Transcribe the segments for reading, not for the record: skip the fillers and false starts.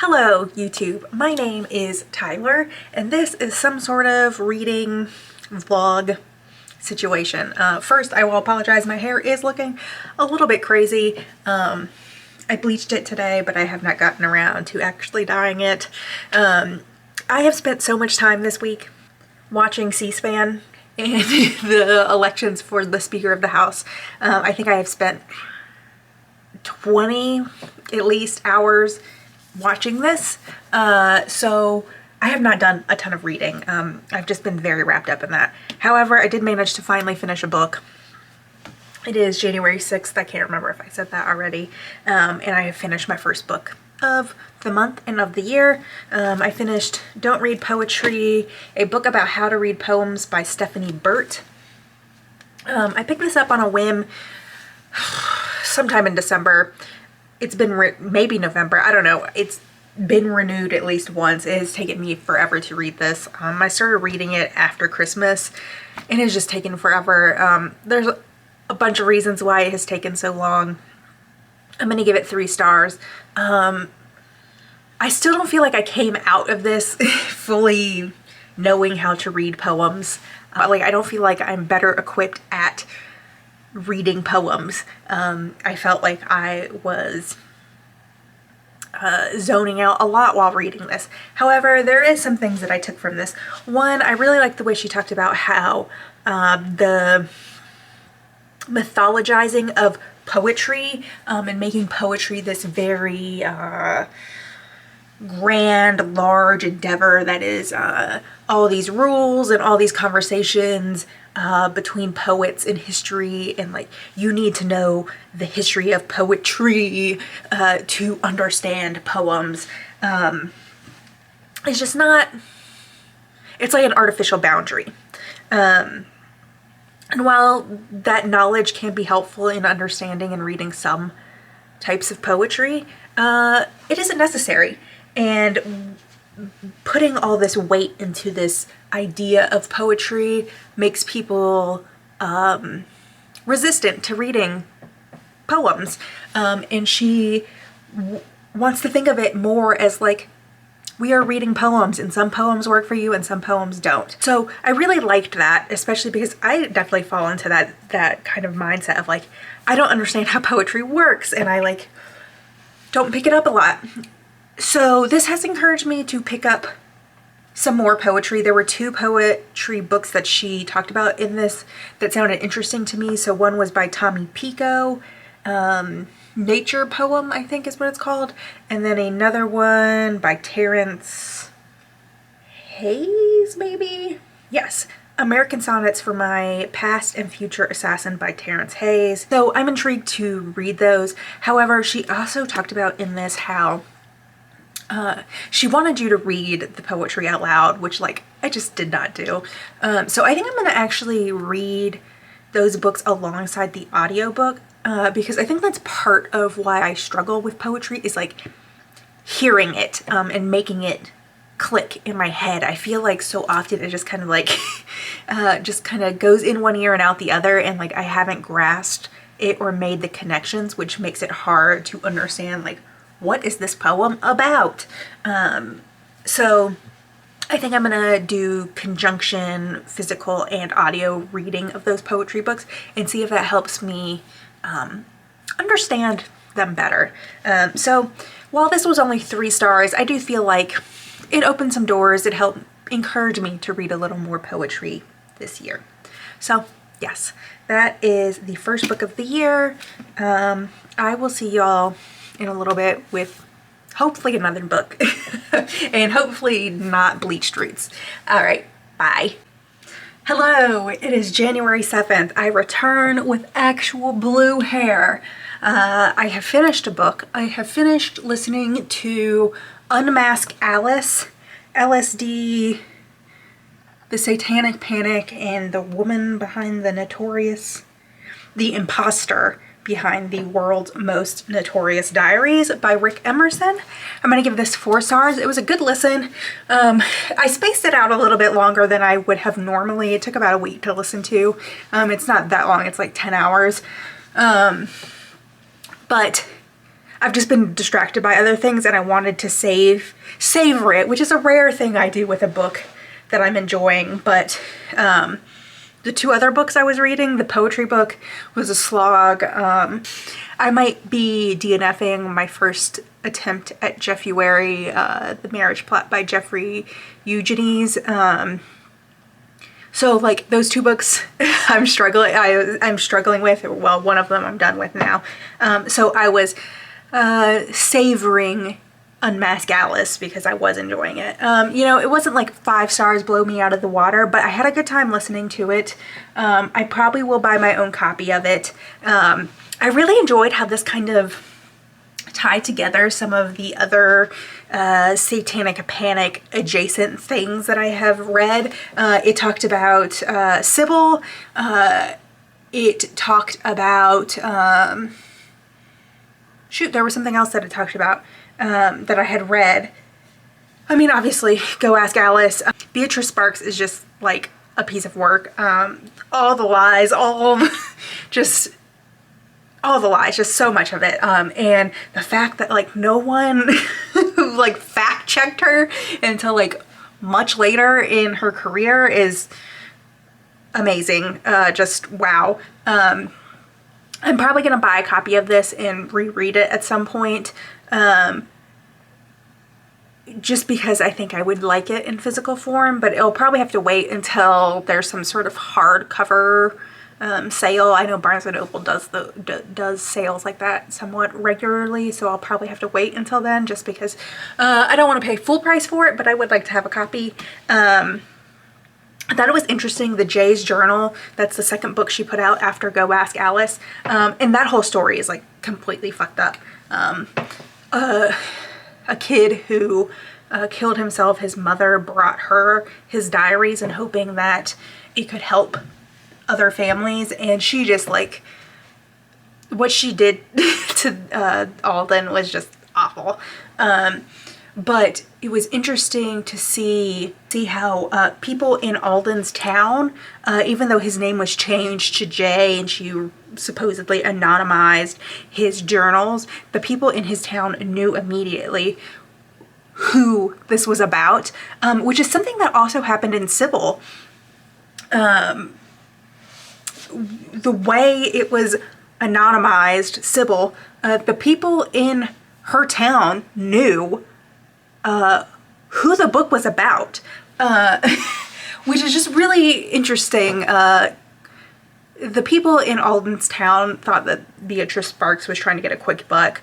Hello YouTube, my name is Tyler and this is some sort of reading vlog situation. First I will apologize, my hair is looking a little bit crazy. I bleached it today but I have not gotten around to actually dyeing it. I have spent so much time this week watching C-SPAN and the elections for the Speaker of the House. I think I have spent 20 at least hours watching this, so I have not done a ton of reading. I've just been very wrapped up in that. However, I did manage to finally finish a book. It is January 6th, I can't remember if I said that already, and I have finished my first book of the month and of the year. I finished Don't Read Poetry, a book about how to read poems by Stephanie Burt. I picked this up on a whim sometime in December. It's been maybe November, I don't know. It's been renewed at least once. It has taken me forever to read this. I started reading it after Christmas and it's just taken forever. There's a bunch of reasons why it has taken so long. I'm gonna give it 3 stars. I still don't feel like I came out of this fully knowing how to read poems. Like, I don't feel like I'm better equipped at reading poems. I felt like I was zoning out a lot while reading this. However, there is some things that I took from this. One, I really liked the way she talked about how the mythologizing of poetry and making poetry this very grand, large endeavor that is all these rules and all these conversations between poets and history, and like you need to know the history of poetry to understand poems. It's just not, it's like an artificial boundary. And while that knowledge can be helpful in understanding and reading some types of poetry, it isn't necessary. And putting all this weight into this idea of poetry makes people resistant to reading poems. And she wants to think of it more as like, we are reading poems and some poems work for you and some poems don't. So I really liked that, especially because I definitely fall into that kind of mindset of like, I don't understand how poetry works and I like don't pick it up a lot. So this has encouraged me to pick up some more poetry. There were 2 poetry books that she talked about in this that sounded interesting to me. So one was by Tommy Pico, Nature Poem, I think is what it's called. And then another one by Terrence Hayes, maybe? Yes, American Sonnets for My Past and Future Assassin by Terrence Hayes. So I'm intrigued to read those. However, she also talked about in this how she wanted you to read the poetry out loud, which like I just did not do. So I think I'm gonna actually read those books alongside the audiobook because I think that's part of why I struggle with poetry is like hearing it and making it click in my head. I feel like so often it just kind of like just kind of goes in one ear and out the other, and like I haven't grasped it or made the connections, which makes it hard to understand like what is this poem about? So I think I'm gonna do conjunction, physical and audio reading of those poetry books and see if that helps me understand them better. So while this was only 3 stars, I do feel like it opened some doors. It helped encourage me to read a little more poetry this year. So yes, that is the first book of the year. I will see y'all in a little bit with hopefully another book and hopefully not bleached roots. All right, bye. Hello, it is January 7th. I return with actual blue hair. I have finished a book. I have finished listening to Unmask Alice, LSD, The Satanic Panic, and the woman behind the imposter behind the world's most notorious diaries by Rick Emerson. I'm gonna give this 4 stars. It was a good listen. I spaced it out a little bit longer than I would have normally. It took about a week to listen to. It's not that long, it's like 10 hours. But I've just been distracted by other things, and I wanted to savor it, which is a rare thing I do with a book that I'm enjoying. But the two other books I was reading, the poetry book was a slog. I might be DNFing my first attempt at Jeffuary, The Marriage Plot by Jeffrey Eugenides. So like those two books I'm struggling with. Well, one of them I'm done with now. So I was savoring Unmask Alice because I was enjoying it. You know, it wasn't like 5 stars blow me out of the water, but I had a good time listening to it. I probably will buy my own copy of it. I really enjoyed how this kind of tied together some of the other satanic panic adjacent things that I have read. It talked about Sybil. It talked about shoot, there was something else that it talked about that I had read. I mean, obviously, Go Ask Alice. Beatrice Sparks is just like a piece of work. All the lies, just so much of it. And the fact that like no one like fact checked her until like much later in her career is amazing. Just wow. I'm probably gonna buy a copy of this and reread it at some point. Just because I think I would like it in physical form, but it'll probably have to wait until there's some sort of hardcover sale. I know Barnes & Noble does sales like that somewhat regularly, so I'll probably have to wait until then, just because I don't want to pay full price for it, but I would like to have a copy. I thought it was interesting, the Jay's Journal, that's the second book she put out after Go Ask Alice, and that whole story is like completely fucked up. A kid who killed himself, his mother brought her his diaries and hoping that it could help other families, and she just like, what she did to Alden was just awful. But it was interesting to see how people in Alden's town, even though his name was changed to Jay and she supposedly anonymized his journals, the people in his town knew immediately who this was about, which is something that also happened in Sybil. The way it was anonymized, Sybil, the people in her town knew who the book was about, which is just really interesting. The people in Alden's town thought that Beatrice Sparks was trying to get a quick buck.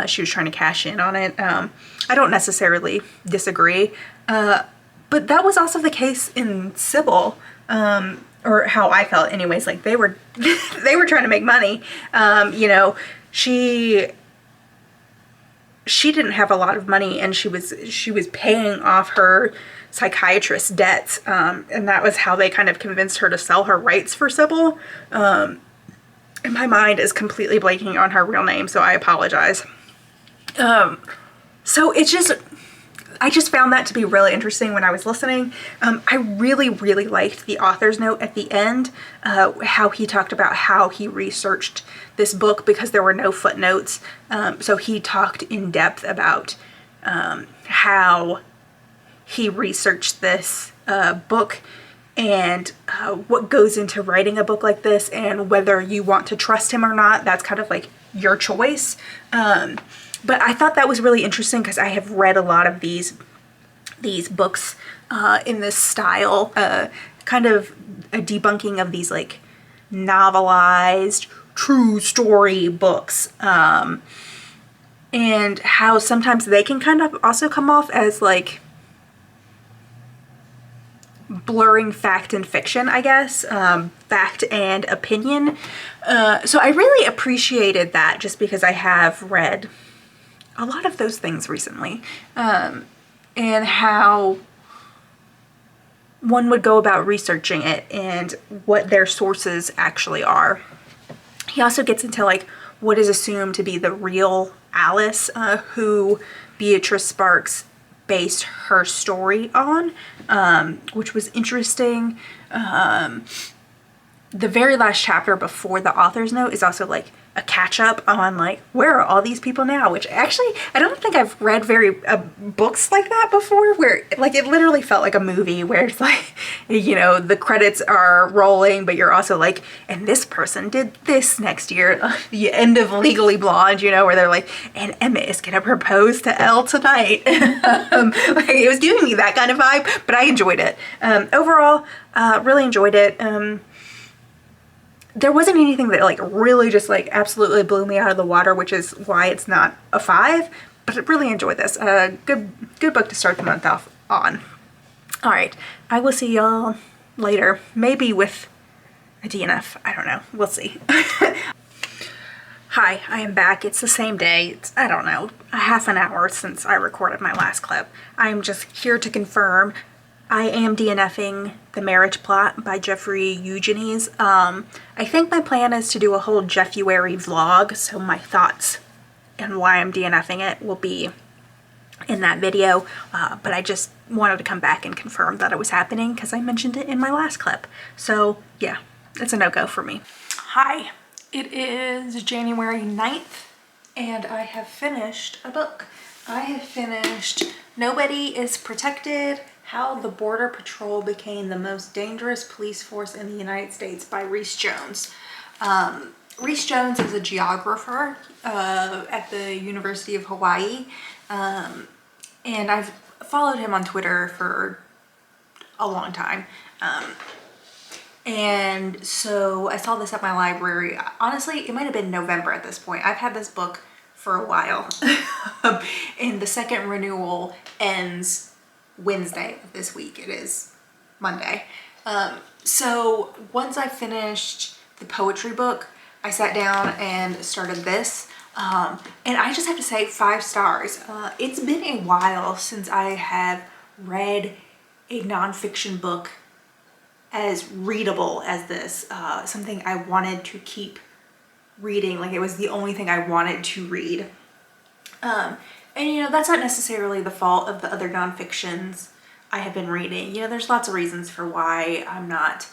She was trying to cash in on it. I don't necessarily disagree, but that was also the case in Sybil, or how I felt anyways. Like they were trying to make money. You know, she didn't have a lot of money, and she was paying off her psychiatrist debts, and that was how they kind of convinced her to sell her rights for Sybil. And my mind is completely blanking on her real name, so I apologize. So I just found that to be really interesting when I was listening. I really, really liked the author's note at the end, how he talked about how he researched this book because there were no footnotes. So he talked in depth about how he researched this book and what goes into writing a book like this, and whether you want to trust him or not. That's kind of like your choice. But I thought that was really interesting because I have read a lot of these books in this style, kind of a debunking of these like novelized true story books, and how sometimes they can kind of also come off as like blurring fact and fiction, I guess, fact and opinion. So I really appreciated that, just because I have read a lot of those things recently, and how one would go about researching it and what their sources actually are. He also gets into like what is assumed to be the real Alice, who Beatrice Sparks based her story on, which was interesting. the very last chapter before the author's note is also like a catch up on like, where are all these people now? Which actually, I don't think I've read very books like that before, where like it literally felt like a movie where it's like, you know, the credits are rolling, but you're also like, and this person did this next year. The end of Legally Blonde, you know, where they're like, and Emmett is gonna propose to Elle tonight. Like, it was giving me that kind of vibe, but I enjoyed it. Overall, really enjoyed it. There wasn't anything that like really just like absolutely blew me out of the water, which is why it's not a 5, but I really enjoyed this. Good book to start the month off on. All right, I will see y'all later, maybe with a DNF. I don't know, we'll see. Hi, I am back. It's the same day. It's, I don't know, a half an hour since I recorded my last clip. I'm just here to confirm I am DNFing The Marriage Plot by Jeffrey Eugenides. I think my plan is to do a whole Jeffuary vlog, so my thoughts and why I'm DNFing it will be in that video, but I just wanted to come back and confirm that it was happening because I mentioned it in my last clip. So yeah, it's a no-go for me. Hi, it is January 9th and I have finished a book. I have finished Nobody is Protected: How the Border Patrol Became the Most Dangerous Police Force in the United States by Rhys Jones. Rhys Jones is a geographer at the University of Hawaii, and I've followed him on Twitter for a long time. And so I saw this at my library. Honestly, it might have been November at this point. I've had this book for a while. And the second renewal ends Wednesday of this week. It is Monday. So once I finished the poetry book, I sat down and started this. And I just have to say 5 stars. It's been a while since I have read a nonfiction book as readable as this. Something I wanted to keep reading. Like, it was the only thing I wanted to read. And you know, that's not necessarily the fault of the other nonfictions I have been reading. You know, there's lots of reasons for why I'm not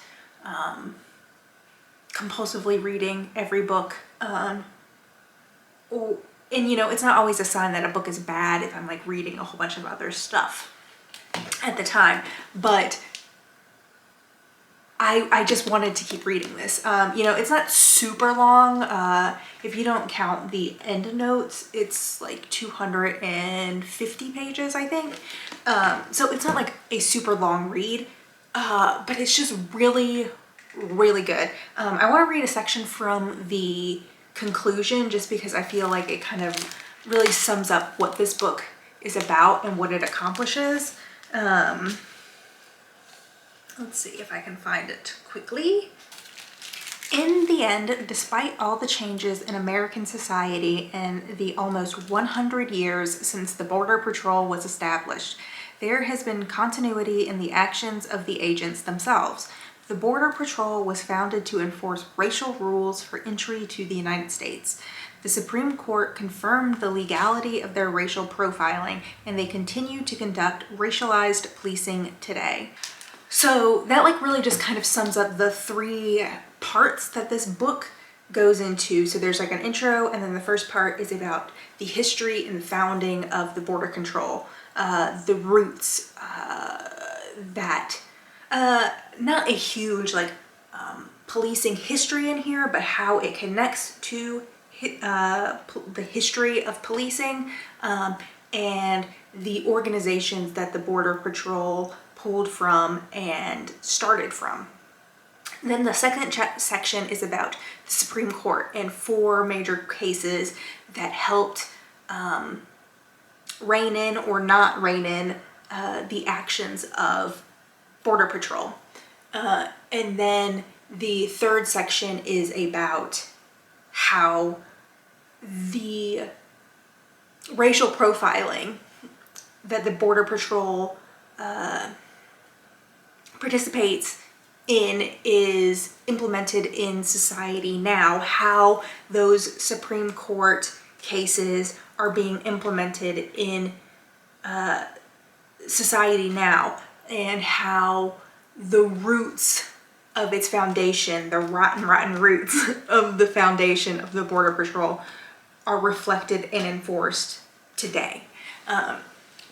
compulsively reading every book. And you know, it's not always a sign that a book is bad if I'm like reading a whole bunch of other stuff at the time. But I just wanted to keep reading this. You know, it's not super long. If you don't count the endnotes, it's like 250 pages, I think. So it's not like a super long read, but it's just really, really good. I want to read a section from the conclusion just because I feel like it kind of really sums up what this book is about and what it accomplishes. Let's see if I can find it quickly. In the end, despite all the changes in American society and the almost 100 years since the Border Patrol was established, there has been continuity in the actions of the agents themselves. The Border Patrol was founded to enforce racial rules for entry to the United States. The Supreme Court confirmed the legality of their racial profiling, and they continue to conduct racialized policing today. So that like really just kind of sums up the 3 parts that this book goes into. So there's like an intro, and then the first part is about the history and founding of the Border Control, the roots that, not a huge like policing history in here, but how it connects to the history of policing, and the organizations that the Border Patrol pulled from and started from. Then the second section is about the Supreme Court and 4 major cases that helped rein in or not rein in the actions of Border Patrol. And then the third section is about how the racial profiling that the Border Patrol participates in is implemented in society now, how those Supreme Court cases are being implemented in society now, and how the roots of its foundation, the rotten roots of the foundation of the Border Patrol are reflected and enforced today.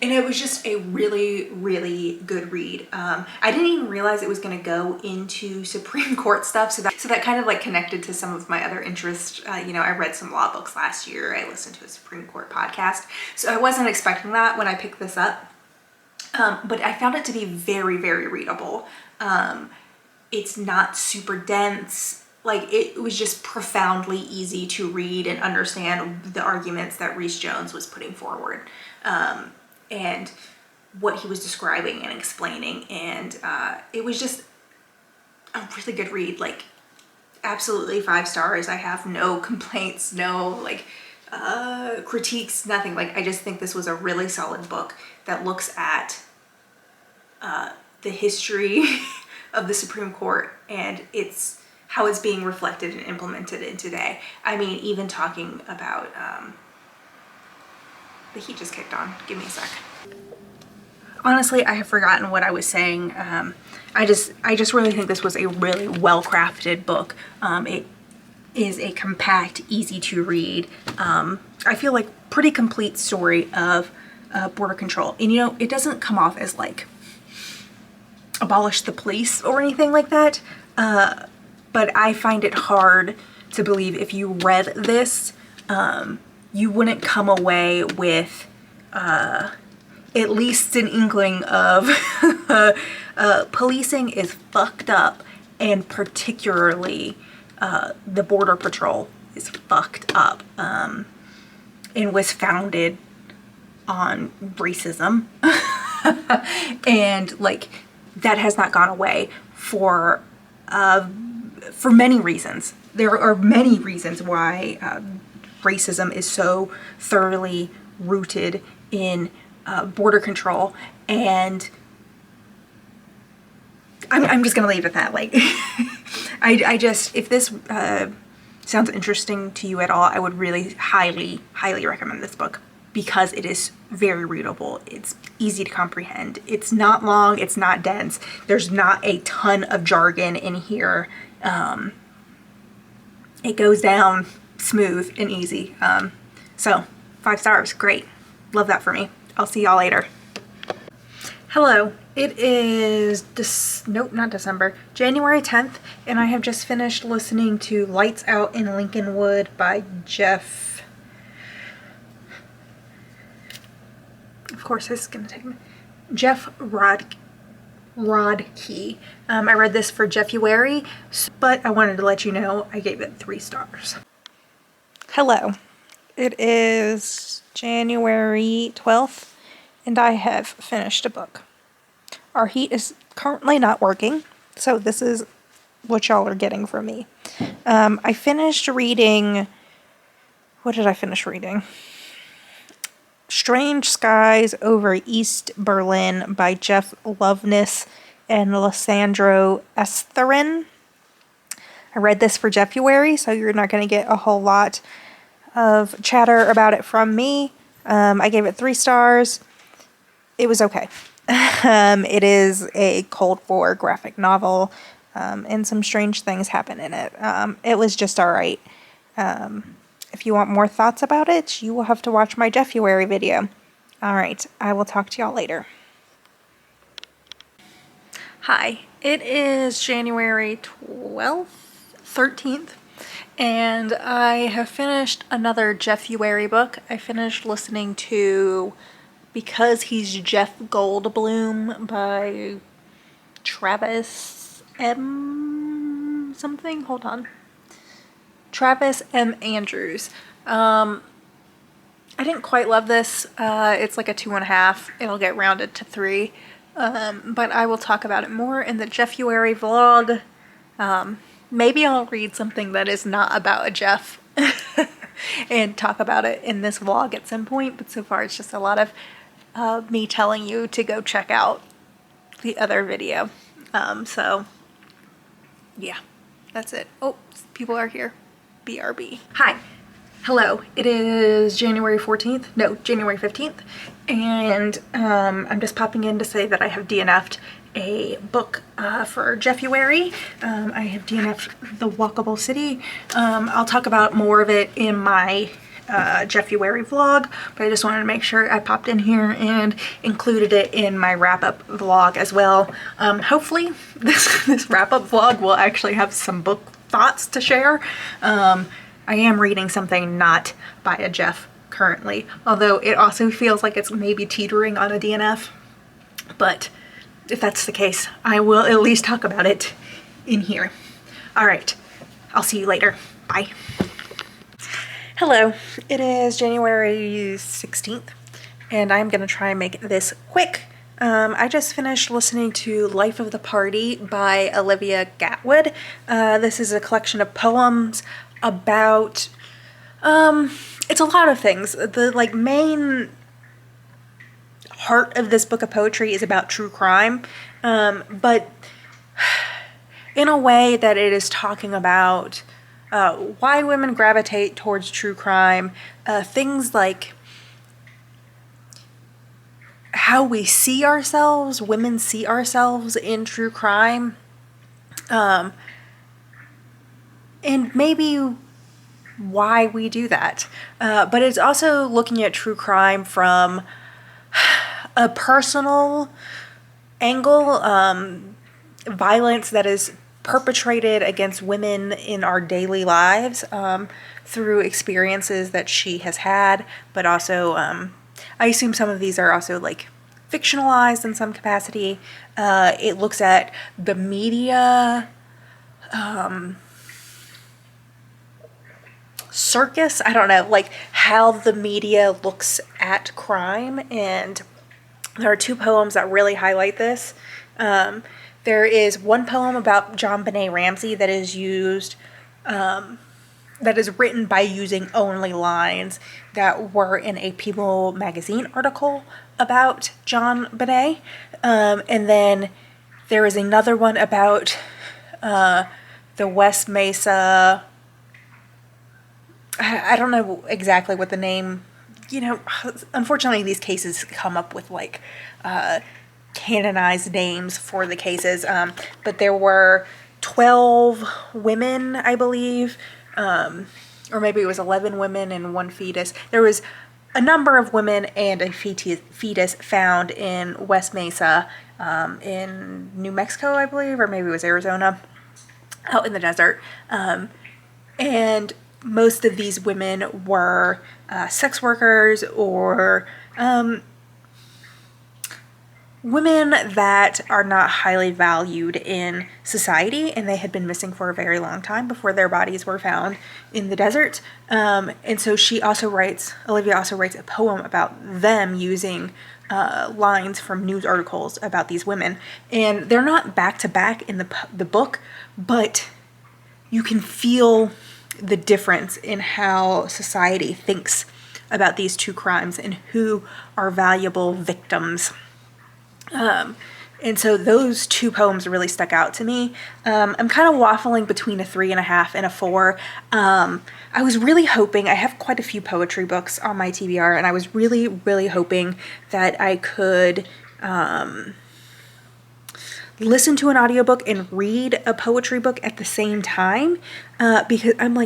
And it was just a really, really good read. I didn't even realize it was going to go into Supreme Court stuff. So that kind of like connected to some of my other interests. You know, I read some law books last year. I listened to a Supreme Court podcast. So I wasn't expecting that when I picked this up. But I found it to be very, very readable. It's not super dense. Like, it was just profoundly easy to read and understand the arguments that Rhys Jones was putting forward. And what he was describing and explaining. And it was just a really good read. Like, absolutely 5 stars. I have no complaints, no like critiques, nothing. Like, I just think this was a really solid book that looks at the history of the Supreme Court and how it's being reflected and implemented in today. I mean, even talking about the heat just kicked on. Give me a sec. Honestly, I have forgotten what I was saying. I just really think this was a really well-crafted book. It is a compact, easy to read. I feel like pretty complete story of border control. And you know, it doesn't come off as like abolish the police or anything like that. But I find it hard to believe if you read this, you wouldn't come away with at least an inkling of policing is fucked up, and particularly the Border Patrol is fucked up and was founded on racism. And like that has not gone away for many reasons. There are many reasons why racism is so thoroughly rooted in border control, and I'm just gonna leave it at that. Like, I just, if this sounds interesting to you at all, I would really highly recommend this book because it is very readable. It's easy to comprehend. It's not long. It's not dense. There's not a ton of jargon in here. It goes down smooth and easy. So 5 stars, great. Love that for me. I'll see y'all later. Hello, it is, not December, January 10th, and I have just finished listening to Lights Out in Lincolnwood by Jeff. Of course, this is going to take me. Jeff Rodkey. I read this for Jeffuary, but I wanted to let you know I gave it 3 stars. Hello, it is January 12th, and I have finished a book. Our heat is currently not working, so this is what y'all are getting from me. I finished reading, what did I finish reading? Strange Skies Over East Berlin by Jeff Loveness and Lysandro Estherin. I read this for Jeffuary, so you're not going to get a whole lot of chatter about it from me. I gave it 3 stars. It was okay. It is a Cold War graphic novel, and some strange things happen in it. It was just alright. If you want more thoughts about it, you will have to watch my Jeffuary video. Alright, I will talk to y'all later. Hi, it is January 13th, and I have finished another Jeffuary book. I finished listening to Because He's Jeff Goldblum by Travis M. something. Hold on. Travis M. Andrews. I didn't quite love this. It's like a 2.5. It'll get rounded to 3. But I will talk about it more in the Jeffuary vlog. Maybe I'll read something that is not about a Jeff and talk about it in this vlog at some point. But so far it's just a lot of me telling you to go check out the other video. So yeah, that's it. Oh, people are here. BRB. Hi. Hello, it is January 14th, no, January 15th, and I'm just popping in to say that I have DNF'd a book for Jeffuary. I have DNF'd The Walkable City. I'll talk about more of it in my Jeffuary vlog, but I just wanted to make sure I popped in here and included it in my wrap-up vlog as well. Hopefully this wrap-up vlog will actually have some book thoughts to share. I am reading something not by a Jeff currently, although it also feels like it's maybe teetering on a DNF. But if that's the case, I will at least talk about it in here. All right, I'll see you later. Bye. Hello, it is January 16th, and I'm gonna try and make this quick. I just finished listening to Life of the Party by Olivia Gatwood. This is a collection of poems about, it's a lot of things. The main heart of this book of poetry is about true crime, but in a way that it is talking about why women gravitate towards true crime, things like how we see ourselves, women see ourselves in true crime, and maybe why we do that. But it's also looking at true crime from a personal angle, violence that is perpetrated against women in our daily lives through experiences that she has had, but also I assume some of these are also fictionalized in some capacity. It looks at the media circus, I don't know, how the media looks at crime, and there are two poems that really highlight this. There is one poem about John Benet Ramsey that is used, that is written by using only lines that were in a People magazine article about John Benet. And then there is another one about the West Mesa, I don't know exactly what the name, unfortunately these cases come up with canonized names for the cases, but there were 12 women, I believe, or maybe it was 11 women and one fetus. There was a number of women and a fetus found in West Mesa, in New Mexico, I believe, or maybe it was Arizona, out in the desert. And most of these women were sex workers or women that are not highly valued in society, and they had been missing for a very long time before their bodies were found in the desert. And so Olivia also writes a poem about them using lines from news articles about these women. And they're not back to back in the book, but you can feel the difference in how society thinks about these two crimes and who are valuable victims. And so those two poems really stuck out to me. I'm kind of waffling between a 3.5 and a 4. I was really hoping, I have quite a few poetry books on my TBR, and I was really, really hoping that I could listen to an audiobook and read a poetry book at the same time, because I'm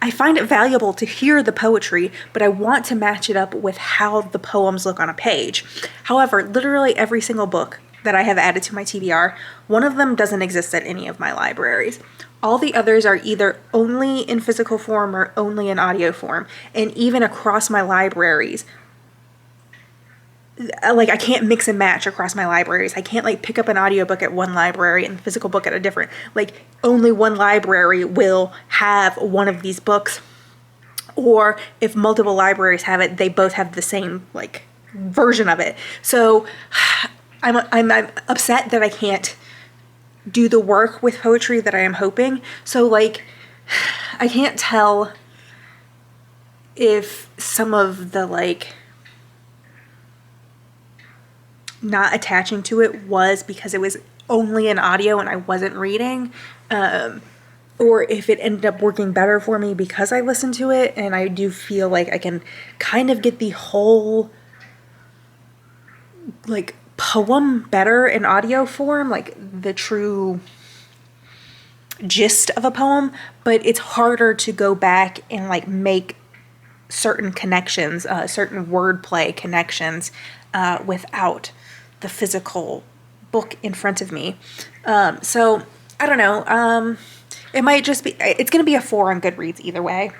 I find it valuable to hear the poetry, but I want to match it up with how the poems look on a page. However, literally every single book that I have added to my TBR, one of them doesn't exist at any of my libraries. All the others are either only in physical form or only in audio form. And even across my libraries, I can't mix and match across my libraries. I can't pick up an audiobook at one library and a physical book at a different. Only one library will have one of these books, or if multiple libraries have it, they both have the same version of it. So I'm upset that I can't do the work with poetry that I am hoping. So I can't tell if some of the not attaching to it was because it was only an audio and I wasn't reading, or if it ended up working better for me because I listened to it, and I do feel like I can kind of get the whole like poem better in audio form, like the true gist of a poem, but it's harder to go back and like make certain connections, certain wordplay connections without the physical book in front of me. So I don't know. It might just be, it's going to be a 4 on Goodreads either way,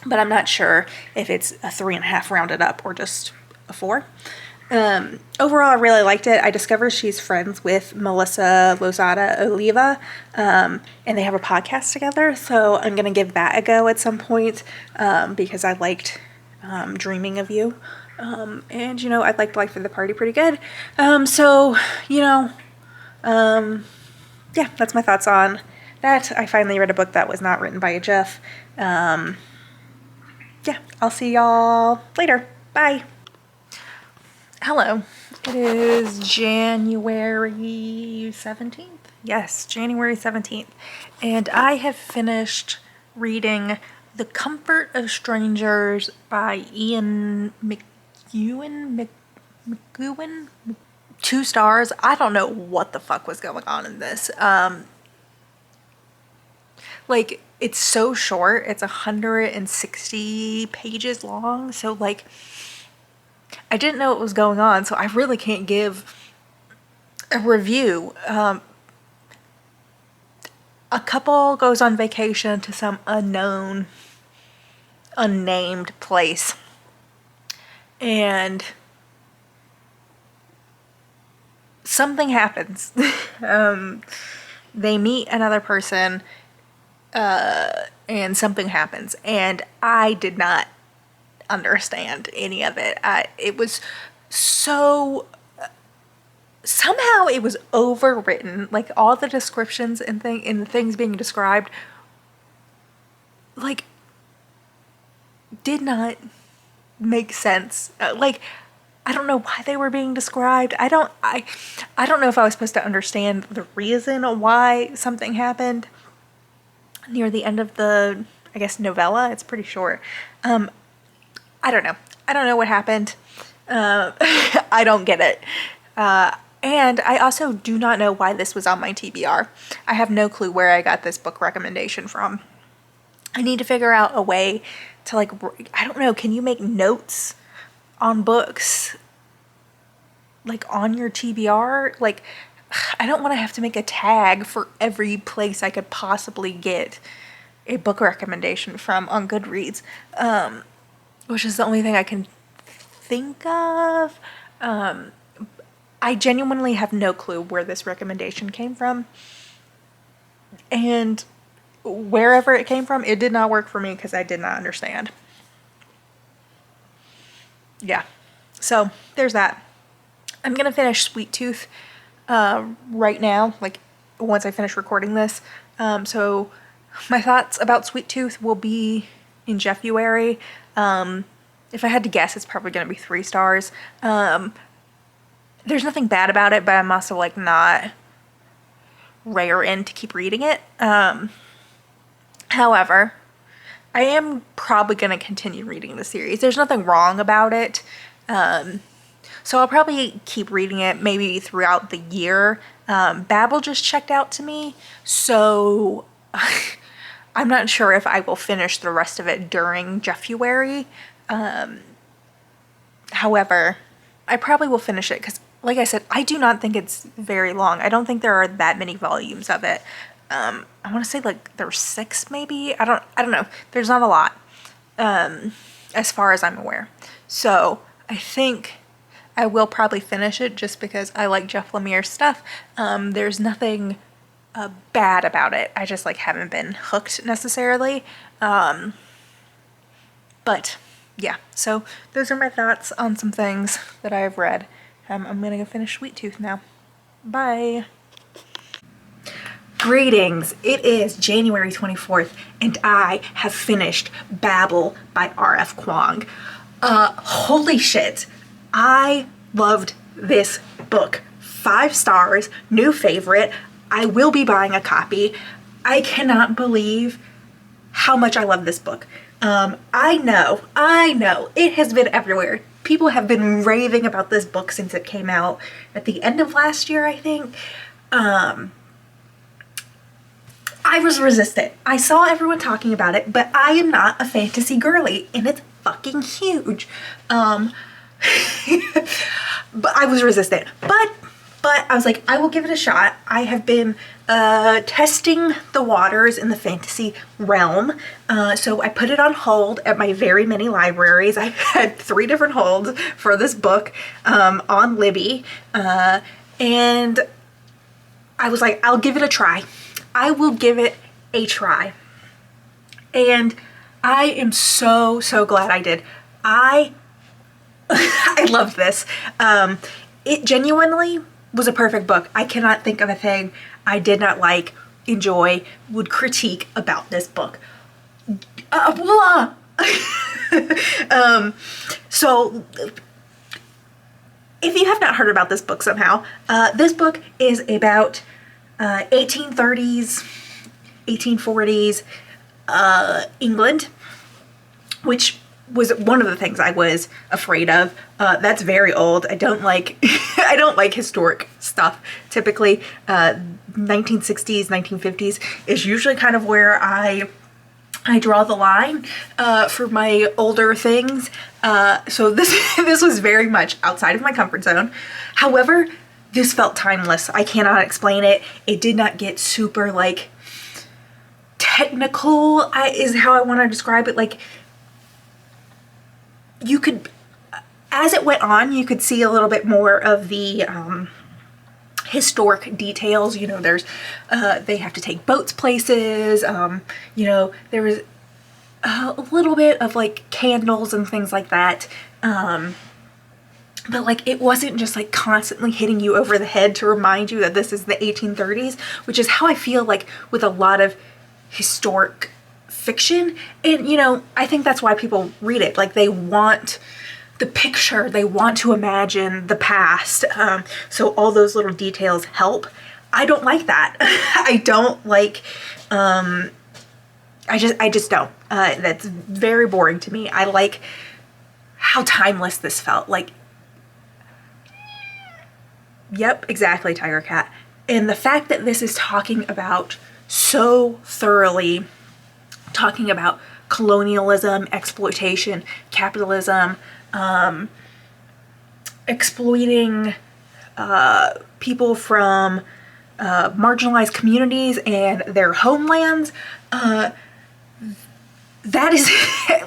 but I'm not sure if it's a 3.5 rounded up or just a 4. Overall, I really liked it. I discovered she's friends with Melissa Lozada Oliva, and they have a podcast together. So I'm going to give that a go at some point, because I liked, Dreaming of You. And, you know, I liked Life of the Party pretty good. So, you know, yeah, that's my thoughts on that. I finally read a book that was not written by a Jeff. Yeah, I'll see y'all later. Bye. Hello. It is January 17th. Yes, January 17th. And I have finished reading The Comfort of Strangers by Ian McEwan. 2 stars. I don't know what the fuck was going on in this. Like, it's so short. It's 160 pages long. So, like, I didn't know what was going on, so I really can't give a review. A couple goes on vacation to some unknown, unnamed place, and something happens. They meet another person, and something happens, and I did not understand any of it. It was so, somehow it was overwritten, like all the descriptions and the things being described, like, did not make sense. Like, I don't know why they were being described. I don't know if I was supposed to understand the reason why something happened near the end of the, I guess, novella. It's pretty short. I don't know. I don't know what happened. I don't get it. And I also do not know why this was on my TBR. I have no clue where I got this book recommendation from. I need to figure out a way to, like, I don't know, can you make notes on books, like, on your TBR? Like, I don't want to have to make a tag for every place I could possibly get a book recommendation from on Goodreads. Which is the only thing I can think of. I genuinely have no clue where this recommendation came from. And wherever it came from, it did not work for me because I did not understand. Yeah. So, there's that. I'm going to finish Sweet Tooth right now, like, once I finish recording this. So, my thoughts about Sweet Tooth will be in Jeffuary. If I had to guess, it's probably going to be 3 stars. There's nothing bad about it, but I'm also, like, not raring to keep reading it. However, I am probably going to continue reading the series. There's nothing wrong about it. So I'll probably keep reading it maybe throughout the year. Babel just checked out to me, so I'm not sure if I will finish the rest of it during Jeffuary. However, I probably will finish it because, like I said, I do not think it's very long. I don't think there are that many volumes of it. I want to say, like, there's 6 maybe. I don't know. There's not a lot, as far as I'm aware. So I think I will probably finish it just because I like Jeff Lemire's stuff. There's nothing bad about it. I just, like, haven't been hooked necessarily. But yeah, so those are my thoughts on some things that I've read. I'm gonna go finish Sweet Tooth now. Bye. Greetings. It is January 24th, and I have finished Babel by R.F. Kuang. Holy shit. I loved this book. 5 stars, new favorite. I will be buying a copy. I cannot believe how much I love this book. I know, it has been everywhere. People have been raving about this book since it came out at the end of last year, I think. I was resistant. I saw everyone talking about it, but I am not a fantasy girly, and it's fucking huge. But I was resistant. But I was like, I will give it a shot. I have been testing the waters in the fantasy realm. So I put it on hold at my very many libraries. I had 3 different holds for this book on Libby. And I was like, I'll give it a try. I will give it a try. And I am so glad I did. I loved this. It genuinely was a perfect book. I cannot think of a thing I did not like, enjoy, would critique about this book. So if you have not heard about this book somehow, this book is about 1830s, 1840s England, which was one of the things I was afraid of. That's very old. I don't like I don't like historic stuff. Typically, 1960s, 1950s is usually kind of where I draw the line for my older things. So this was very much outside of my comfort zone. However, this felt timeless. I cannot explain it. It did not get super like technical, is how I want to describe it. Like, you could, as it went on, you could see a little bit more of the historic details. You know, there's they have to take boats places. You know, there was a little bit of like candles and things like that. But like, it wasn't just like constantly hitting you over the head to remind you that this is the 1830s, which is how I feel like with a lot of historic fiction. And, you know, I think that's why people read it. Like, they want the picture, they want to imagine the past. So all those little details help. I don't like that. I don't like, I just don't. That's very boring to me. I like how timeless this felt. Like, yep, exactly, Tiger Cat. And the fact that this is talking about so thoroughly, talking about colonialism, exploitation, capitalism, exploiting people from marginalized communities and their homelands, that is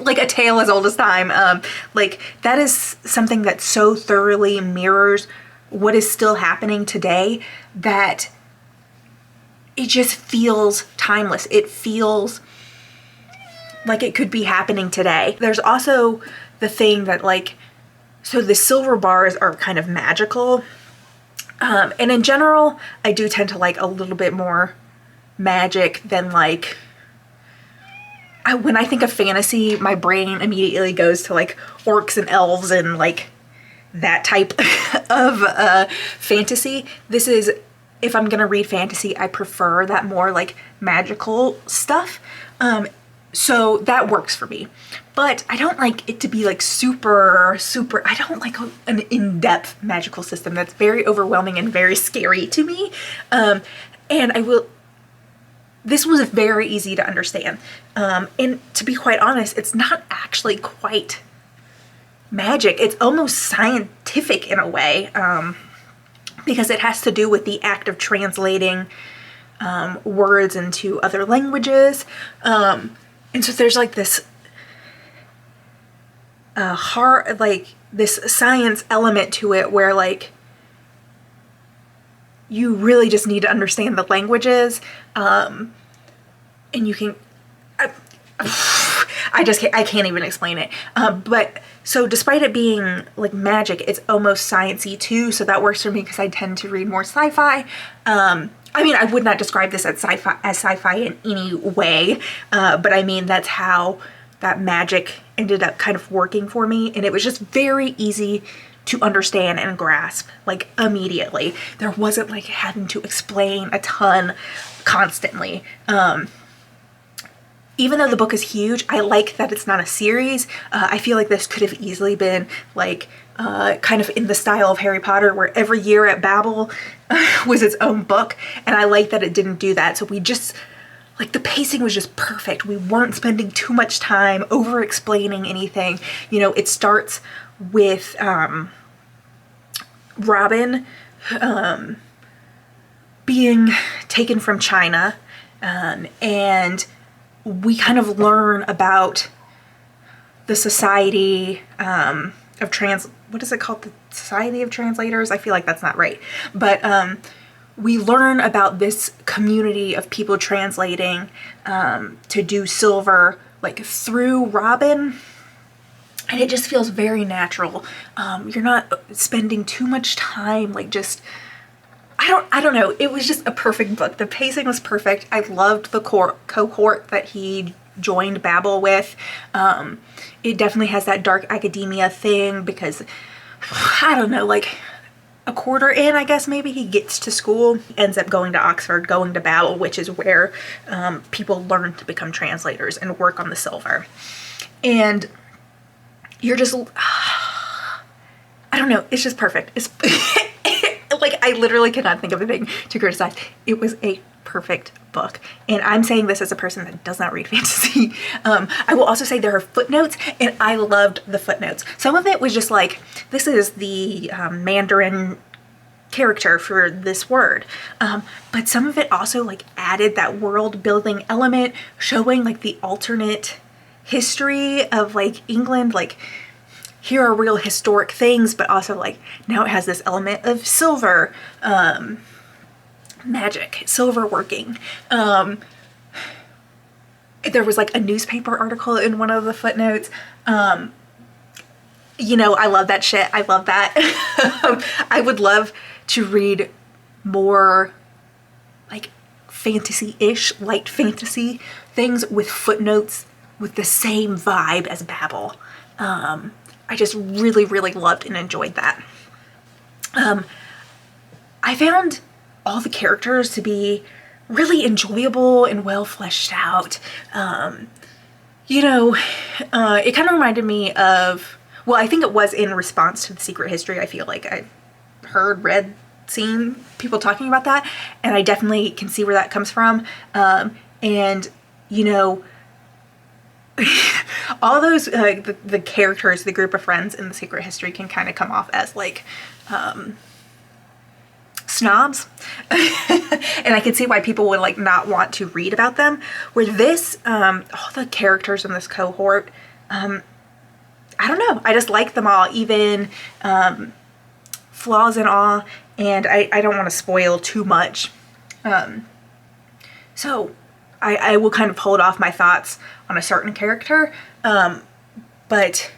like a tale as old as time. Like, that is something that so thoroughly mirrors what is still happening today that it just feels timeless. It feels like it could be happening today. There's also the thing that, like, so the silver bars are kind of magical. And in general, I do tend to like a little bit more magic than like, when I think of fantasy, my brain immediately goes to like orcs and elves and like that type of fantasy. This is, if I'm gonna read fantasy, I prefer that more like magical stuff. So that works for me. But I don't like it to be like super, I don't like an in-depth magical system. That's very overwhelming and very scary to me. And this was very easy to understand. And to be quite honest, it's not actually quite magic. It's almost scientific in a way, because it has to do with the act of translating words into other languages. And so there's like this hard, like this science element to it where like you really just need to understand the languages, and you can, I can't even explain it. But so despite it being like magic, it's almost sciencey too. So that works for me because I tend to read more sci-fi. I mean, I would not describe this as sci-fi in any way, but I mean, that's how that magic ended up kind of working for me. And it was just very easy to understand and grasp like immediately. There wasn't like having to explain a ton constantly. Even though the book is huge, I like that it's not a series. I feel like this could have easily been like kind of in the style of Harry Potter, where every year at Babel was its own book. And I like that it didn't do that. So we just, like, the pacing was just perfect. We weren't spending too much time over explaining anything. You know, it starts with Robin being taken from China, and we kind of learn about the Society of what is it called? The Society of Translators? I feel like that's not right. But we learn about this community of people translating to do silver, like through Robin. And it just feels very natural. You're not spending too much time, like just, I don't know. It was just a perfect book. The pacing was perfect. I loved the cohort that he joined Babel with. It definitely has that dark academia thing because, I don't know, like a quarter in, I guess maybe, he gets to school, ends up going to Oxford, going to Babel, which is where people learn to become translators and work on the silver. And you're just, I don't know, it's just perfect. It's like, I literally cannot think of a thing to criticize. It was a perfect book. And I'm saying this as a person that does not read fantasy. I will also say there are footnotes, and I loved the footnotes. Some of it was just like, this is the Mandarin character for this word. But some of it also like added that world building element, showing like the alternate history of like England, like here are real historic things, but also like now it has this element of silver, magic, silver working. There was like a newspaper article in one of the footnotes. You know, I love that shit. I love that. I would love to read more like fantasy-ish, light fantasy things with footnotes with the same vibe as Babel. I just really, really loved and enjoyed that. I found all the characters to be really enjoyable and well fleshed out. You know, it kind of reminded me of, well, I think it was in response to The Secret History. I feel like I've heard, read, seen people talking about that, and I definitely can see where that comes from. And, you know, all those, the characters, the group of friends in The Secret History can kind of come off as like, snobs. And I can see why people would like not want to read about them. Where this, all the characters in this cohort, I don't know, I just like them all, even flaws and all, and I don't want to spoil too much. So I will kind of hold off my thoughts on a certain character, but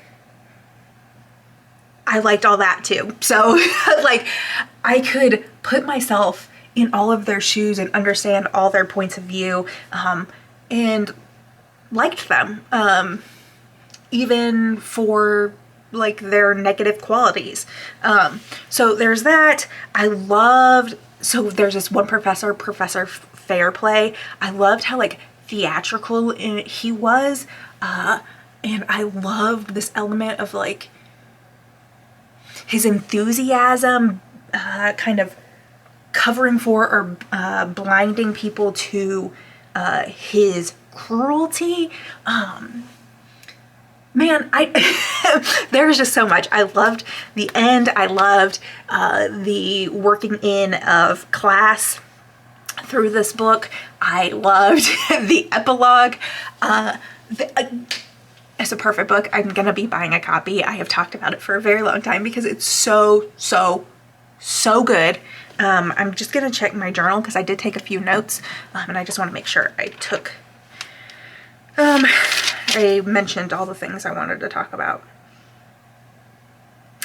I liked all that too. So like I could put myself in all of their shoes and understand all their points of view, and liked them, even for like their negative qualities. So there's that. I loved, so there's this one professor, Professor Fairplay. I loved how like theatrical he was, and I loved this element of like his enthusiasm, kind of covering for or blinding people to his cruelty. Man, there's just so much. I loved the end. I loved the working in of class through this book. I loved the epilogue. It's a perfect book. I'm gonna be buying a copy. I have talked about it for a very long time because it's so good. I'm just gonna check my journal because I did take a few notes, and I just want to make sure I took I mentioned all the things I wanted to talk about.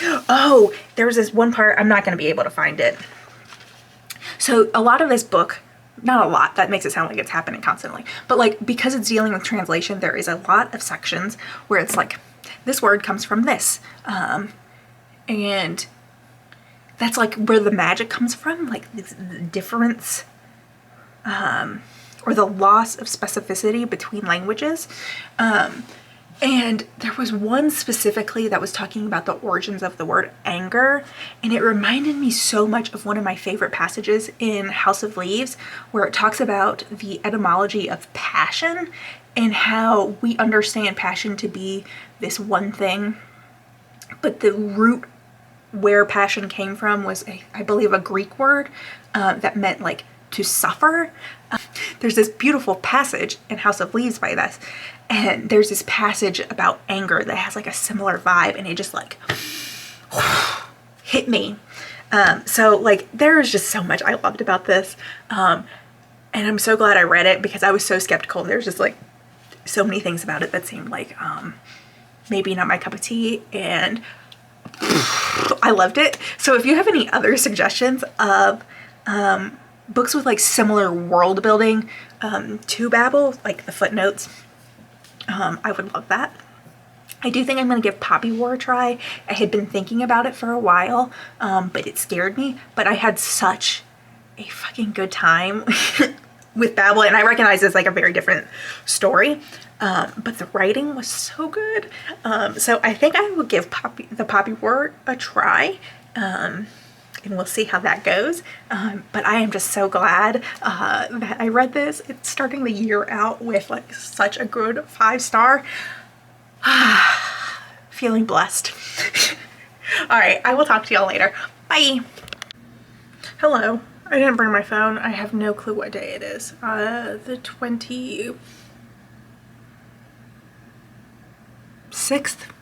Oh, there was this one part, I'm not going to be able to find it. So a lot of this book, not a lot, that makes it sound like it's happening constantly, but like because it's dealing with translation, there is a lot of sections where it's like, this word comes from this. And that's like where the magic comes from, like the difference or the loss of specificity between languages. And there was one specifically that was talking about the origins of the word anger, and it reminded me so much of one of my favorite passages in House of Leaves, where it talks about the etymology of passion and how we understand passion to be this one thing, but the root where passion came from was, I believe, a Greek word that meant like to suffer. There's this beautiful passage in House of Leaves by this, and there's this passage about anger that has like a similar vibe, and it just like hit me. So like there is just so much I loved about this, and I'm so glad I read it because I was so skeptical. There's just like so many things about it that seemed like maybe not my cup of tea, and I loved it. So if you have any other suggestions of books with like similar world building to Babel, like the footnotes, I would love that. I do think I'm going to give Poppy War a try. I had been thinking about it for a while, but it scared me. But I had such a fucking good time with Babel, and I recognize it's like a very different story. But the writing was so good. So I think I will give the Poppy War a try. And we'll see how that goes. But I am just so glad that I read this. It's starting the year out with like such a good 5-star. Feeling blessed. All right, I will talk to y'all later. Bye. Hello. I didn't bring my phone. I have no clue what day it is. The 26th,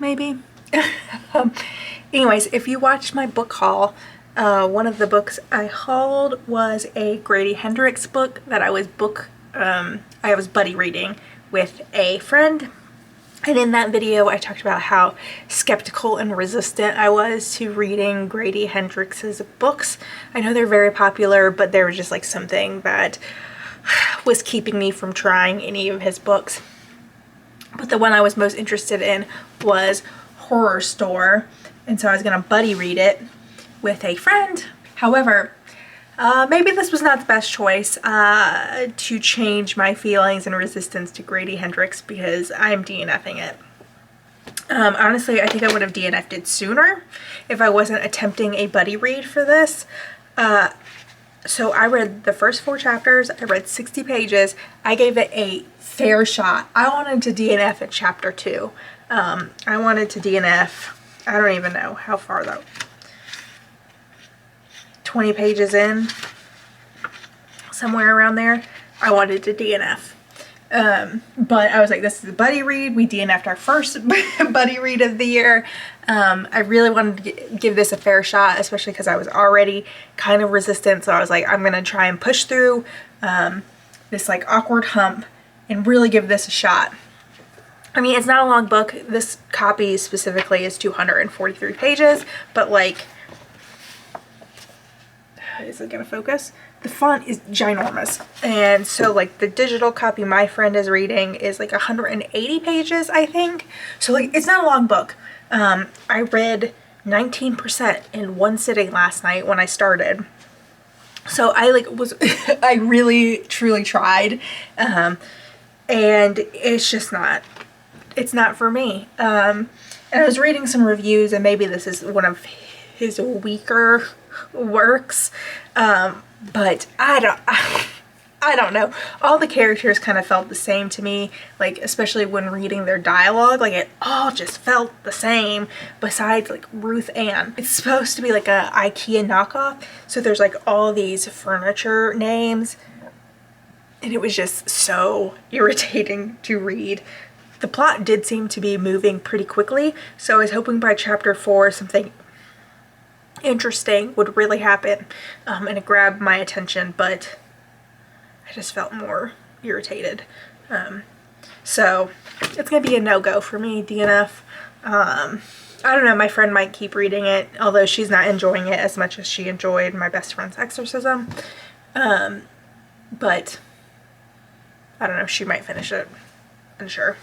maybe? Anyways, if you watched my book haul, one of the books I hauled was a Grady Hendrix book that I was buddy reading with a friend. And in that video, I talked about how skeptical and resistant I was to reading Grady Hendrix's books. I know they're very popular, but there was just like something that was keeping me from trying any of his books. But the one I was most interested in was Horror Store, and so I was gonna buddy read it with a friend. However, maybe this was not the best choice to change my feelings and resistance to Grady Hendrix, because I'm DNFing it. Honestly, I think I would have DNF'd it sooner if I wasn't attempting a buddy read for this. So I read the first 4 chapters, I read 60 pages, I gave it a fair shot. I wanted to DNF at chapter 2. I wanted to DNF, I don't even know how far though. 20 pages in, somewhere around there, I wanted to DNF. But I was like, this is a buddy read. We DNF'd our first buddy read of the year. I really wanted to give this a fair shot, especially because I was already kind of resistant. So I was like, I'm going to try and push through this like awkward hump and really give this a shot. I mean, it's not a long book. This copy specifically is 243 pages, but like, is it gonna focus? The font is ginormous, and so like the digital copy my friend is reading is like 180 pages, I think. So like it's not a long book. I read 19% in one sitting last night when I started. So I like was I really truly tried, and it's just not. It's not for me. And I was reading some reviews, and maybe this is one of his weaker works, but I don't know. All the characters kind of felt the same to me, like especially when reading their dialogue, like it all just felt the same, besides like Ruth Ann. It's supposed to be like a IKEA knockoff, so there's like all these furniture names, and it was just so irritating to read. The plot did seem to be moving pretty quickly, so I was hoping by chapter 4 something interesting would really happen, and it grabbed my attention, but I just felt more irritated. So it's gonna be a no-go for me, DNF. I don't know, my friend might keep reading it, although she's not enjoying it as much as she enjoyed My Best Friend's Exorcism. But I don't know, she might finish it, unsure.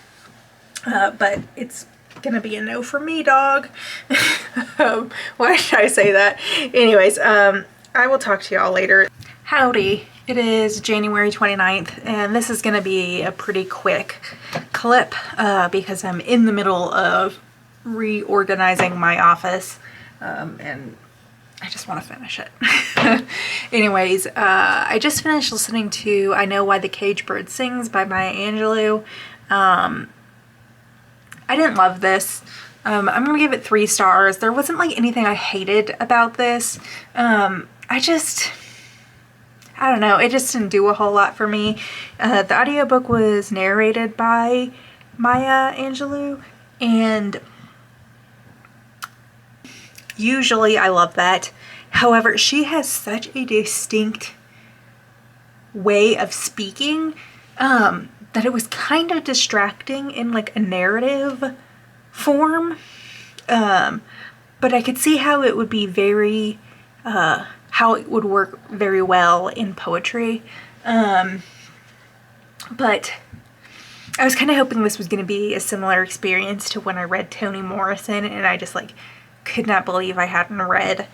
But it's gonna be a no for me, dog. Why did I say that? Anyways, I will talk to y'all later. Howdy. It is January 29th, and this is gonna be a pretty quick clip because I'm in the middle of reorganizing my office, and I just want to finish it. Anyways, I just finished listening to I Know Why the Caged Bird Sings by Maya Angelou. I didn't love this. I'm gonna give it 3 stars. There wasn't like anything I hated about this. I don't know, it just didn't do a whole lot for me. The audiobook was narrated by Maya Angelou, and usually I love that. However, she has such a distinct way of speaking that it was kind of distracting in like a narrative form. But I could see how it would be very, how it would work very well in poetry. But I was kind of hoping this was going to be a similar experience to when I read Toni Morrison, and I just like could not believe I hadn't read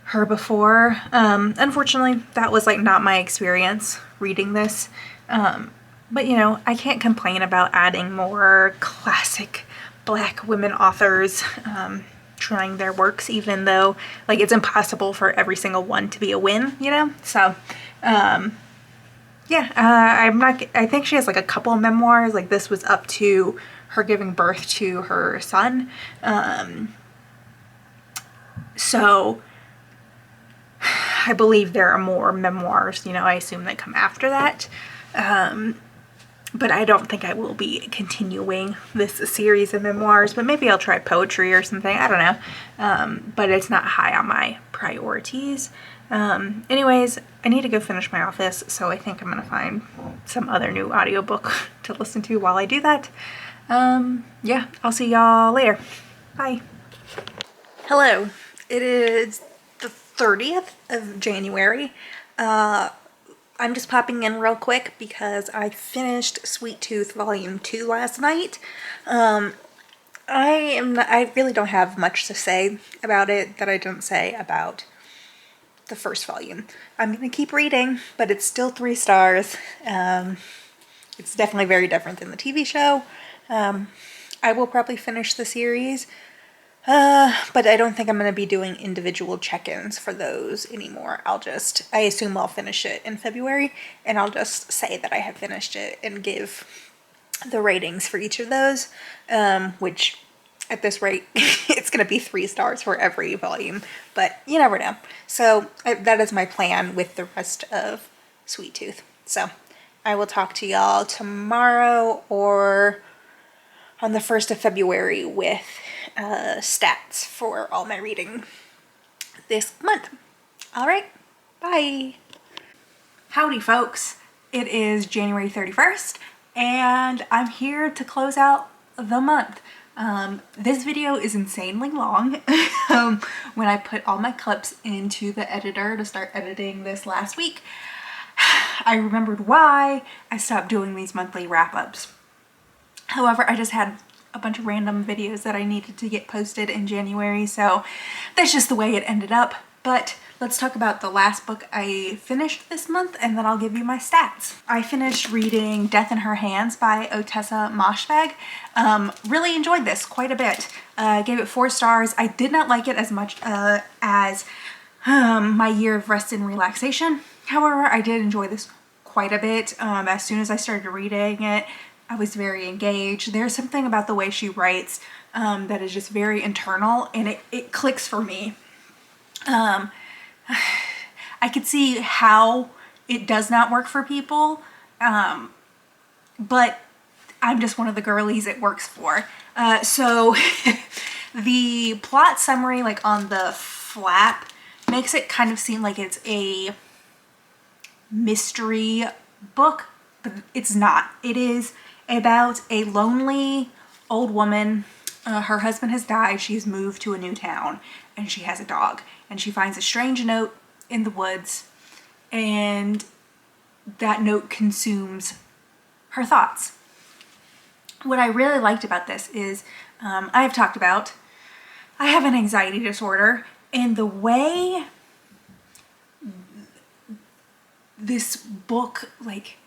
her before. Unfortunately, that was like not my experience reading this. But you know, I can't complain about adding more classic Black women authors trying their works, even though like it's impossible for every single one to be a win, you know? So yeah, I think she has like a couple of memoirs. Like this was up to her giving birth to her son. So I believe there are more memoirs, you know, I assume that come after that. But I don't think I will be continuing this series of memoirs, but maybe I'll try poetry or something. I don't know. But it's not high on my priorities. Anyways, I need to go finish my office, so I think I'm going to find some other new audiobook to listen to while I do that. Yeah, I'll see y'all later. Bye. Hello. It is the 30th of January. I'm just popping in real quick because I finished Sweet Tooth Volume 2 last night. I really don't have much to say about it that I didn't say about the first volume. I'm gonna keep reading, but it's still 3 stars. It's definitely very different than the TV show. I will probably finish the series. But I don't think I'm going to be doing individual check-ins for those anymore. I assume I'll finish it in February, and I'll just say that I have finished it and give the ratings for each of those, which at this rate, it's going to be 3 stars for every volume, but you never know. So that is my plan with the rest of Sweet Tooth. So I will talk to y'all tomorrow or on the 1st of February with stats for all my reading this month. All right, bye. Howdy folks, it is January 31st and I'm here to close out the month. This video is insanely long. When I put all my clips into the editor to start editing this last week, I remembered why I stopped doing these monthly wrap-ups. However, I just had a bunch of random videos that I needed to get posted in January, so that's just the way it ended up. But let's talk about the last book I finished this month, and then I'll give you my stats. I finished reading Death in Her Hands by Otessa Moshfegh. Really enjoyed this quite a bit. Gave it 4 stars. I did not like it as much as My Year of Rest and Relaxation. However, I did enjoy this quite a bit. As soon as I started reading it, I was very engaged. There's something about the way she writes that is just very internal, and it clicks for me. I could see how it does not work for people, but I'm just one of the girlies it works for. So the plot summary, like on the flap, makes it kind of seem like it's a mystery book, but it's not. It is about a lonely old woman. Her husband has died. She's moved to a new town and she has a dog, and she finds a strange note in the woods, and that note consumes her thoughts. What I really liked about this is I've talked about, I have an anxiety disorder, and the way this book like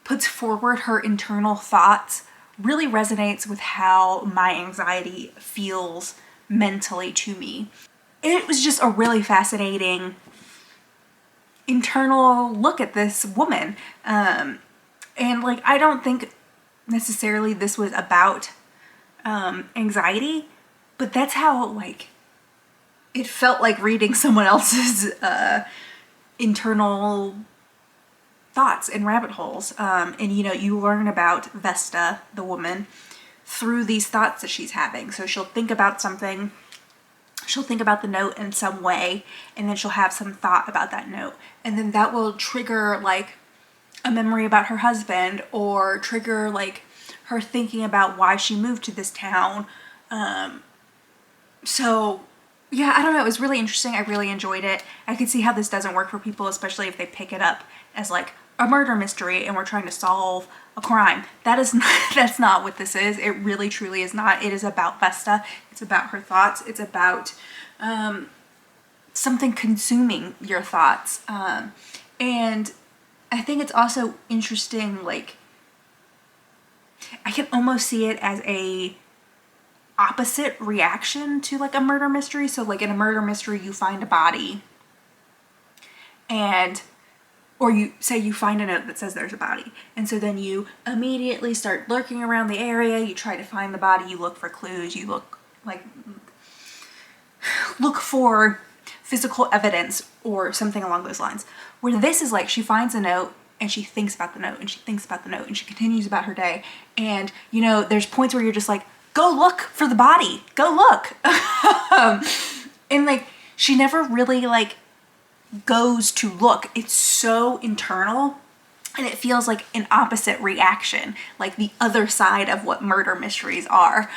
puts forward her internal thoughts really resonates with how my anxiety feels mentally to me. It was just a really fascinating internal look at this woman. And like, I don't think necessarily this was about anxiety, but that's how like it felt like reading someone else's internal thoughts and rabbit holes. And you know, you learn about Vesta, the woman, through these thoughts that she's having. So she'll think about something, she'll think about the note in some way, and then she'll have some thought about that note, and then that will trigger like a memory about her husband, or trigger like her thinking about why she moved to this town. So yeah, I don't know, it was really interesting. I really enjoyed it. I could see how this doesn't work for people, especially if they pick it up as like a murder mystery and we're trying to solve a crime. That is not, that's not what this is. It really truly is not. It is about Vesta. It's about her thoughts. It's about something consuming your thoughts. And I think it's also interesting, like, I can almost see it as a opposite reaction to like a murder mystery. So like in a murder mystery, you find a body, and or you say you find a note that says there's a body, and so then you immediately start lurking around the area, you try to find the body, you look for clues, you look for physical evidence or something along those lines. Where this is like, she finds a note and she thinks about the note and she thinks about the note and she continues about her day. And you know, there's points where you're just like, go look for the body, go look. And like, she never really like goes to look. It's so internal, and it feels like an opposite reaction, like the other side of what murder mysteries are.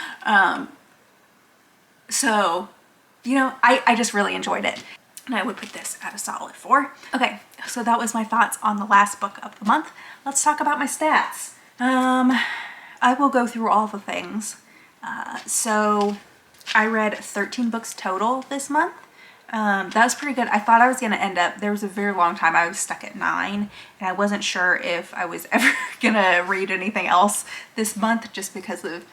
So, you know, I just really enjoyed it, and I would put this at a solid 4. Okay, so that was my thoughts on the last book of the month. Let's talk about my stats. I will go through all the things. So I read 13 books total this month. That was pretty good. I thought I was going to end up, there was a very long time I was stuck at 9, and I wasn't sure if I was ever going to read anything else this month, just because of,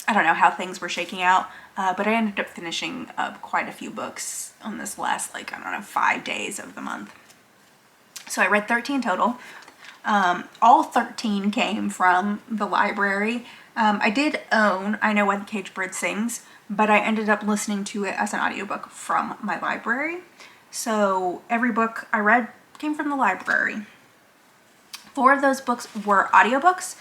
I don't know, how things were shaking out. But I ended up finishing up quite a few books on this last, like, I don't know, 5 days of the month. So I read 13 total. All 13 came from the library. I did own I Know Why the Caged Bird Sings, but I ended up listening to it as an audiobook from my library. So every book I read came from the library. 4 of those books were audiobooks,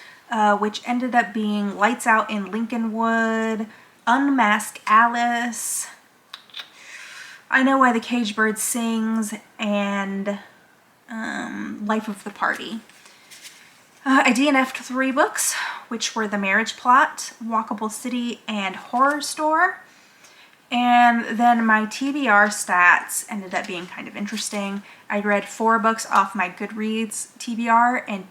which ended up being Lights Out in Lincolnwood, Unmask Alice, I Know Why the Caged Bird Sings, and Life of the Party. I DNF'd 3 books, which were The Marriage Plot, Walkable City, and Horror Store. And then my TBR stats ended up being kind of interesting. I read 4 books off my Goodreads TBR and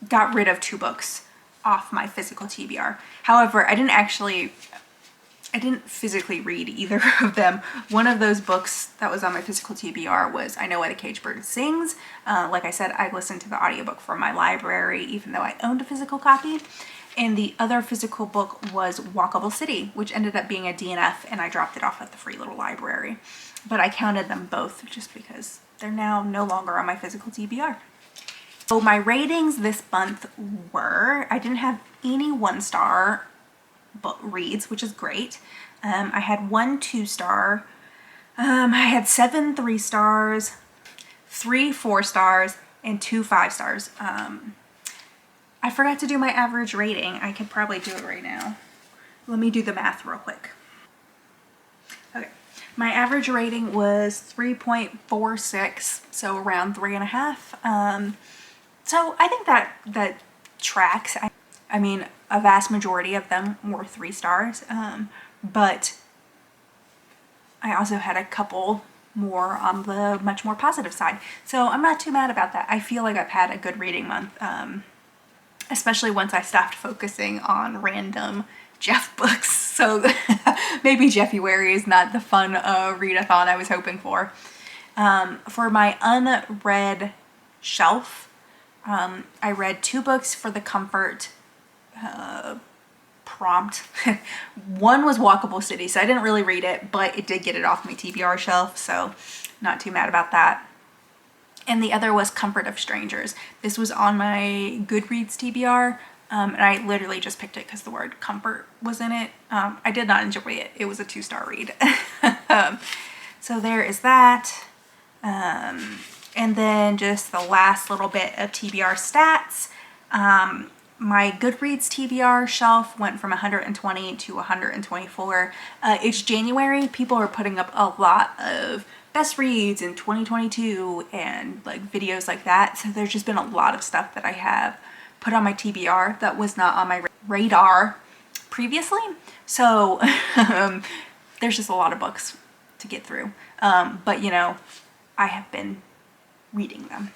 got rid of 2 books off my physical TBR. However, I didn't physically read either of them. One of those books that was on my physical TBR was I Know Why the Caged Bird Sings. Like I said, I listened to the audiobook from my library, even though I owned a physical copy. And the other physical book was Walkable City, which ended up being a DNF, and I dropped it off at the Free Little Library. But I counted them both just because they're now no longer on my physical TBR. So my ratings this month were, I didn't have any 1-star book reads, which is great. I had 1 2-star. I had 7 3-stars, 3 4-stars, and 2 5-stars. I forgot to do my average rating. I could probably do it right now. Let me do the math real quick. Okay, my average rating was 3.46, so around 3.5. So I think that tracks. I mean, a vast majority of them were 3 stars, but I also had a couple more on the much more positive side. So I'm not too mad about that. I feel like I've had a good reading month, especially once I stopped focusing on random Jeff books. So maybe Jeffy-wary is not the fun readathon I was hoping for. For my unread shelf, I read 2 books for the comfort prompt. One was Walkable City, so I didn't really read it, but it did get it off my TBR shelf, so not too mad about that. And the other was Comfort of Strangers. This was on my Goodreads TBR, and I literally just picked it because the word comfort was in it. I did not enjoy it. It was a 2-star read. So there is that. And then just the last little bit of TBR stats. My Goodreads TBR shelf went from 120 to 124. It's January. People are putting up a lot of best reads in 2022 and like videos like that. So there's just been a lot of stuff that I have put on my TBR that was not on my radar previously. So there's just a lot of books to get through. But you know, I have been reading them.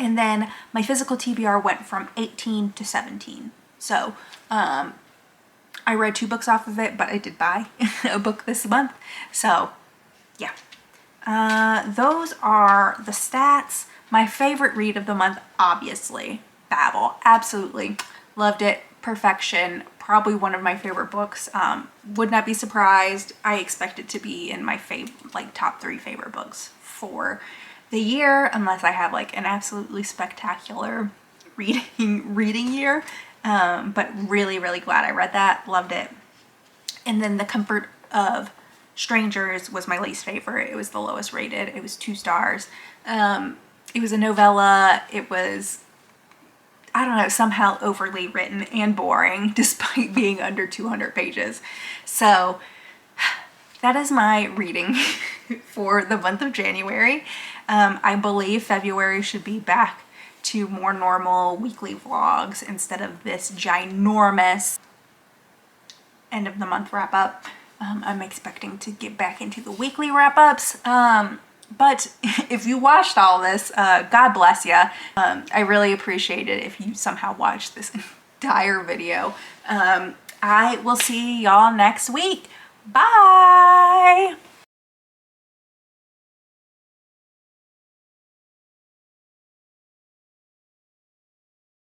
And then my physical TBR went from 18 to 17. So I read 2 books off of it, but I did buy a book this month. So yeah, those are the stats. My favorite read of the month, obviously, Babel. Absolutely loved it. Perfection. Probably one of my favorite books. Would not be surprised. I expect it to be in my top 3 favorite books for the year, unless I have like an absolutely spectacular reading year. But really, really glad I read that. Loved it. And then The Comfort of Strangers was my least favorite. It was the lowest rated. It was 2 stars. It was a novella. It was, I don't know, somehow overly written and boring despite being under 200 pages. So that is my reading for the month of January. I believe February should be back to more normal weekly vlogs instead of this ginormous end of the month wrap up. I'm expecting to get back into the weekly wrap-ups. But if you watched all this, God bless you. I really appreciate it if you somehow watched this entire video. I will see y'all next week. Bye!